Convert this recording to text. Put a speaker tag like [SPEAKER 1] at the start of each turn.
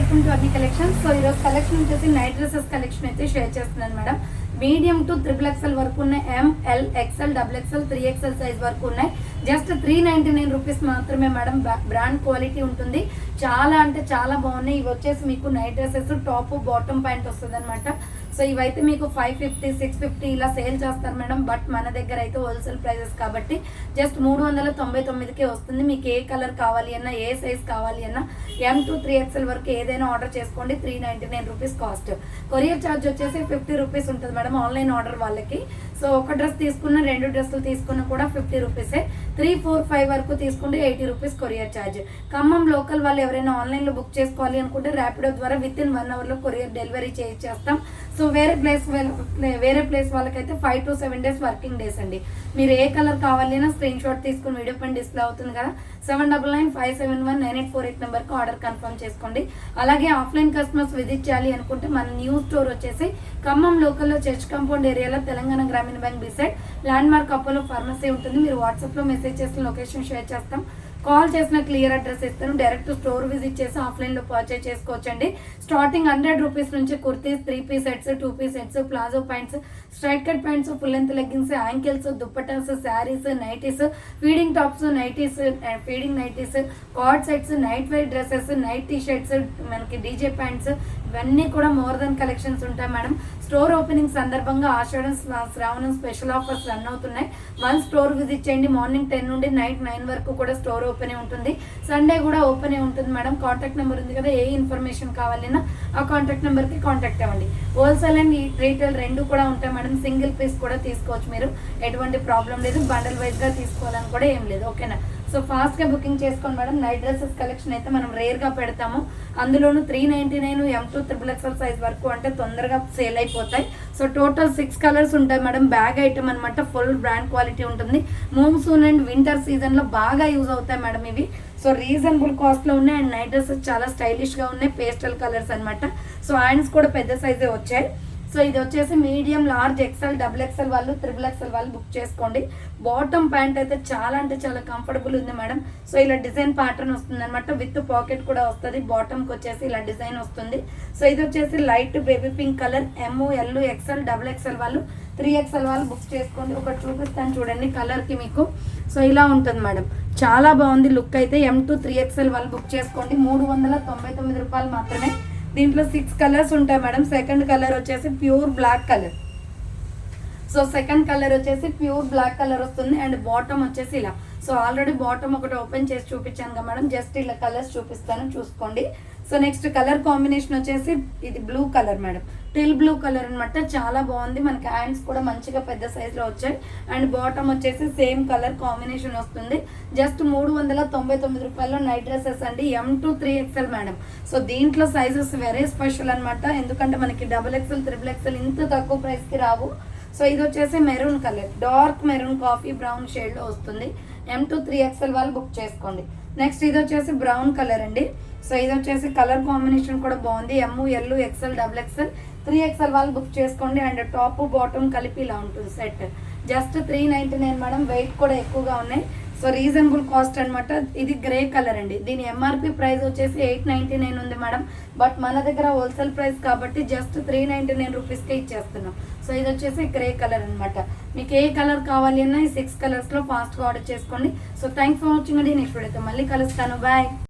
[SPEAKER 1] Welcome to అన్ని collection. So ఈరోజు collection వచ్చేసి నైట్ డ్రెస్సెస్ కలెక్షన్ అయితే షేర్ చేస్తున్నాను మేడం. మీడియం టు XXL వరకు ఉన్నాయి, ML XL XXL 3XL size వరకు ఉన్నాయి. జస్ట్ 399 రూపీస్ మాత్రమే మేడం. బ్రాండ్ క్వాలిటీ ఉంటుంది, చాలా అంటే చాలా బాగున్నాయి. ఇవి వచ్చేసి మీకు night dresses top bottom pant వస్తుంది అనమాట. సో ఇవైతే మీకు 550 650 ఇలా సేల్ చేస్తారు మేడం. బట్ మన దగ్గర అయితే హోల్సేల్ ప్రైజెస్ కాబట్టి జస్ట్ 399కే వస్తుంది. మీకు ఏ కలర్ కావాలి అన్నా, ఏ సైజ్ కావాలి అన్నా M to 3XL వరకు ఏదైనా ఆర్డర్ చేసుకోండి. 399 రూపీస్ కాస్ట్. కొరియర్ ఛార్జ్ వచ్చేసి 50 రూపీస్ ఉంటుంది మేడం ఆన్లైన్ ఆర్డర్ వాళ్ళకి. సో ఒక డ్రెస్ తీసుకున్న, 2 డ్రెస్సులు తీసుకున్న కూడా 50 రూపీసే. 3, 4, 5 వరకు తీసుకుంటే 80 rupees courier charge. Khammam local వాళ్ళు ఎవరైనా ఆన్లైన్లో బుక్ చేసుకోవాలి అనుకుంటే ర్యాపిడో ద్వారా విత్ ఇన్ 1 అవర్లో కొరియర్ డెలివరీ చేస్తాం. సో వేరే ప్లేస్ వాళ్ళకైతే 5 to 7 డేస్ వర్కింగ్ డేస్ అండి. మీరు ఏ కలర్ కావాలి అయినా స్క్రీన్ షాట్ తీసుకుని వీడియో పైన డిస్ప్లే అవుతుంది కదా, 7995719848 నెంబర్కి ఆర్డర్ కన్ఫర్మ్ చేసుకోండి. అలాగే ఆఫ్లైన్ కస్టమర్స్ విజిట్ చేయాలి అనుకుంటే మన న్యూ స్టోర్ వచ్చేసి ఖమ్మం లోకల్లో చర్చ్ కాంపౌండ్ ఏరియాలో Telangana Grameena bank beside landmark Apollo pharmacy ఉంటుంది. మీరు వాట్సాప్లో మెసేజ్ చేసిన లొకేషన్ షేర్ చేస్తాం. కాల్ చేసిన క్లియర్ అడ్రస్ ఇస్తాను. డైరెక్ట్ స్టోర్ విజిట్ చేసి ఆఫ్లైన్లో పర్చేజ్ చేసుకోవచ్చండి. స్టార్టింగ్ 100 రూపీస్ నుంచి kurtis, 3 piece sets, 2 piece sets, palazzo pants, straight cut pants, full length leggings, ankles, dupattas, saris, nighties, feeding tops, nighties, feeding nighties, cord sets, night wear dresses, night T shirts, మనకి DJ pants, ఇవన్నీ కూడా more than collections ఉంటాయి madam. Store opening సందర్భంగా ఆషాఢం శ్రావణం special offers run అవుతున్నాయి. One store visit చేయండి. Morning 10 నుండి night 9 వరకు కూడా స్టోర్ ఓపెన్ ఉంటుంది. సండే కూడా ఓపెన్ ఉంటుంది మేడం. కాంటాక్ట్ నెంబర్ ఉంది కదా, ఏ ఇన్ఫర్మేషన్ కావాలన్నా ఆ కాంటాక్ట్ నెంబర్కి కాంటాక్ట్ అవ్వండి. హోల్సేల్ అండ్ రీటైల్ రెండు కూడా ఉంటాయి మేడం. సింగిల్ పీస్ కూడా తీసుకోవచ్చు మీరు, ఎటువంటి ప్రాబ్లం లేదు. బండల్ వైజ్గా తీసుకోవాలని కూడా ఏం లేదు. ఓకేనా? సో ఫాస్ట్గా బుకింగ్ చేసుకోండి మేడం. నైట్ డ్రెస్సెస్ కలెక్షన్ అయితే మనం రేర్గా పెడతాము. అందులోనూ 399 M to XXL సైజ్ వరకు అంటే తొందరగా సేల్ అయిపోతాయి. సో టోటల్ 6 కలర్స్ ఉంటాయి మేడం. బ్యాగ్ ఐటమ్ అనమాట, ఫుల్ బ్రాండ్ క్వాలిటీ ఉంటుంది. మాన్సూన్ అండ్ వింటర్ సీజన్లో బాగా యూజ్ అవుతాయి మేడం ఇవి. సో రీజనబుల్ కాస్ట్లో ఉన్నాయి అండ్ నైట్ డ్రెస్సెస్ చాలా స్టైలిష్గా ఉన్నాయి. పేస్టల్ కలర్స్ అనమాట. సో హ్యాండ్స్ కూడా పెద్ద సైజే వచ్చాయి. సో ఇది వచ్చేసి మీడియం, లార్జ్, XL, XXL వాళ్ళు, XXL వాళ్ళు బుక్ చేసుకోండి. బాటమ్ ప్యాంట్ అయితే చాలా అంటే చాలా కంఫర్టబుల్ ఉంది మేడం. సో ఇలా డిజైన్ ప్యాటర్న్ వస్తుంది అనమాట. విత్ పాకెట్ కూడా వస్తుంది. బాటమ్కి వచ్చేసి ఇలా డిజైన్ వస్తుంది. సో ఇది వచ్చేసి light baby pink colour. M, L, XL, XXL వాళ్ళు, 3XL వాళ్ళు బుక్ చేసుకోండి. ఒకటి చూపిస్తాను చూడండి కలర్కి మీకు. సో ఇలా ఉంటుంది మేడం, చాలా బాగుంది లుక్ అయితే. M to 3XL వాళ్ళు బుక్ చేసుకోండి. 399 రూపాయలు మాత్రమే. దీంట్లో 6 కలర్స్ ఉంటాయి మేడం. సెకండ్ కలర్ వచ్చేసి pure black colour. So second colour వచ్చేసి ప్యూర్ బ్లాక్ కలర్ వస్తుంది అండ్ బాటమ్ వచ్చేసి ఇలా. సో ఆల్రెడీ బాటమ్ ఒకటి ఓపెన్ చేసి చూపించాను కదా మేడం, జస్ట్ ఇలా కలర్స్ చూపిస్తాను చూసుకోండి. సో నెక్స్ట్ కలర్ కాంబినేషన్ వచ్చేసి ఇది blue colour madam, till blue colour అనమాట. చాలా బాగుంది. మనకి హ్యాండ్స్ కూడా మంచిగా పెద్ద సైజులో వచ్చాయి అండ్ బాటమ్ వచ్చేసి సేమ్ కలర్ కాంబినేషన్ వస్తుంది. జస్ట్ 399 రూపాయల్లో నైట్ డ్రెస్సెస్ అండి. M to 3XL madam. So దీంట్లో సైజెస్ వెరీ స్పెషల్ అనమాట, ఎందుకంటే మనకి XXL, XXL ఇంత తక్కువ ప్రైస్కి రావు. సో ఇది వచ్చేసి maroon colour, dark maroon coffee brown షేడ్లో వస్తుంది. M to 3XL వాళ్ళు బుక్ చేసుకోండి. నెక్స్ట్ ఇది వచ్చేసి బ్రౌన్ కలర్ అండి. సో ఇది వచ్చేసి కలర్ కాంబినేషన్ కూడా బాగుంది. M, L, XL, XXL, 3XL వాళ్ళు బుక్ చేసుకోండి. అండ్ టాప్ బాటమ్ కలిపి ఇలా ఉంటుంది సెట్. Just 399 madam. వెయిట్ కూడా ఎక్కువగా ఉన్నాయి. సో రీజనబుల్ కాస్ట్ అనమాట. ఇది గ్రే కలర్ అండి. దీని MRP ప్రైస్ వచ్చేసి 899 ఉంది మేడం. బట్ మన దగ్గర హోల్సేల్ ప్రైస్ కాబట్టి జస్ట్ 399 రూపీస్కే ఇచ్చేస్తున్నాం. సో ఇది వచ్చేసి గ్రే కలర్ అనమాట. మీకు ఏ కలర్ కావాలి అన్నా ఈ 6 కలర్స్లో ఫాస్ట్గా ఆర్డర్ చేసుకోండి. సో థ్యాంక్స్ ఫర్ వాచింగ్ అండి. నెక్స్ట్ వీడియోతో మళ్ళీ కలుస్తాను. బాయ్.